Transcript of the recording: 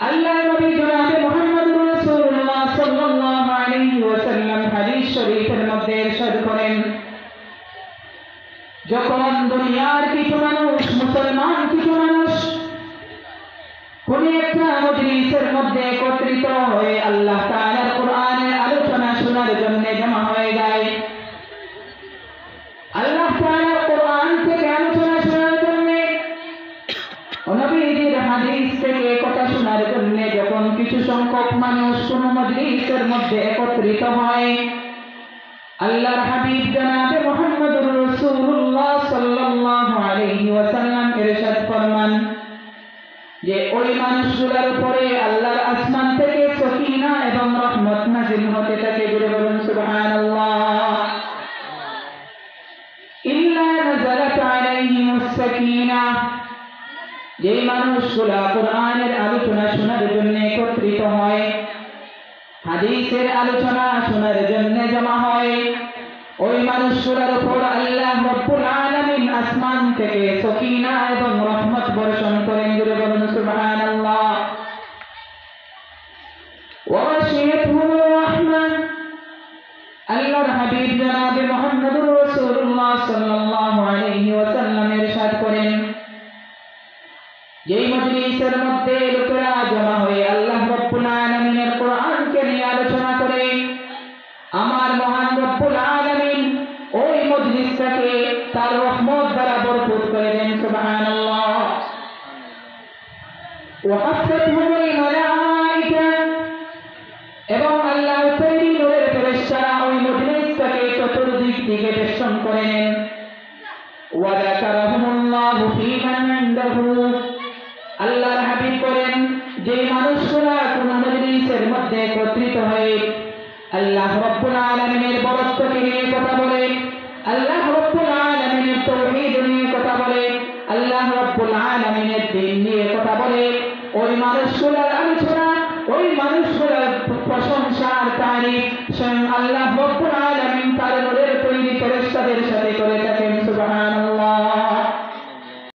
আল্লাহর নবী জনাবে মুহাম্মদুর রাসূলুল্লাহ সাল্লাল্লাহু আলাইহি ওয়াসাল্লাম হাদিস শরীফের মধ্যে ইরশাদ করেন, যখন দুনিয়ার কিছু মানুষ, মুসলমান কিছু মানুষ কোন একটা মজলিসের মধ্যে একত্রিত হয়ে আল্লাহ তাআলার কোরআনের আলোচনা শোনার জন্য জমা হয়ে যায়, আল্লাহ তাআলার কোরআন থেকে আলোচনা শোনার জন্য, নবীজির হাদিস থেকে কথা শোনার জন্য যখন কিছু সংখ্যক মানুষ কোন মজলিসের মধ্যে একত্রিত হয়, আল্লাহর হাবিব জনাবে মুহাম্মদুর রাসূলুল্লাহ সাল্লাল্লাহু আলাইহি ওয়াসাল্লাম ইরশাদ ফরমান যে ওই মানুষগুলোর উপরে আল্লাহর আসমান থেকে সকিনা এবং রহমত নাযিল হতে থাকে। জোরে বলুন সুবহানাল্লাহ। ইল্লা নাযালাত আলাইহিমুস সাকিনা, যে মানুষগুলো কোরআনের আলোচনা শোনার জন্য একত্রিত হয়, হাদিসের আলোচনা শোনার জন্য জমা হয়, ওই মানুষগুলোর উপর আল্লাহ রাব্বুল আলামিন আসমান থেকে সকিনা এবং রহমত বর্ষণ করেন। জোরে বলুন সুবহানাল্লাহ। ওয়া গাশিয়াতুহুর রাহমা, আল্লাহর হাবিব জনাবে মুহাম্মদুর রাসূলুল্লাহ সাল্লাল্লাহু আলাইহি ওয়াসাল্লাম ইরশাদ করেন, যেই মজলিসের মধ্যে লোকেরা জমা হয়ে আল্লাহ রাব্বুল আলামিনের কোরআনকে নিয়ে আলোচনা করে, আমার মহান রব্বুল আলামিন ওই মজলিসটাকে তার রহমত দ্বারা ভরপুর করে দেন। সুবহানাল্লাহ। ওয়া হাফাতহুমুল মালায়েকা, এবং আল্লাহ তৈরি নূরের ফেরেশতারা ওই মজলিসটাকে চতুর্দিক থেকে বেষ্টন করে নেন। ওয়া যাকারাহুমুল্লাহু ফী মান ইনদাহু, আল্লাহর হাবিব করেন, যে মানুষগুলা কোন মজলিসের মধ্যে একত্রিত হয়ে আল্লাহ রাব্বুল আলামিনের বরত্বকে নিয়ে কথা বলে, আল্লাহ রাব্বুল আলামিনের তাওহীদ নিয়ে কথা বলে, আল্লাহ রাব্বুল আলামিনের দ্বীন নিয়ে কথা বলে, ওই মানুষগুলোর আলোচনা, ওই মানুষগুলোর প্রশংসা আর তারিফ স্বয়ং আল্লাহ রাব্বুল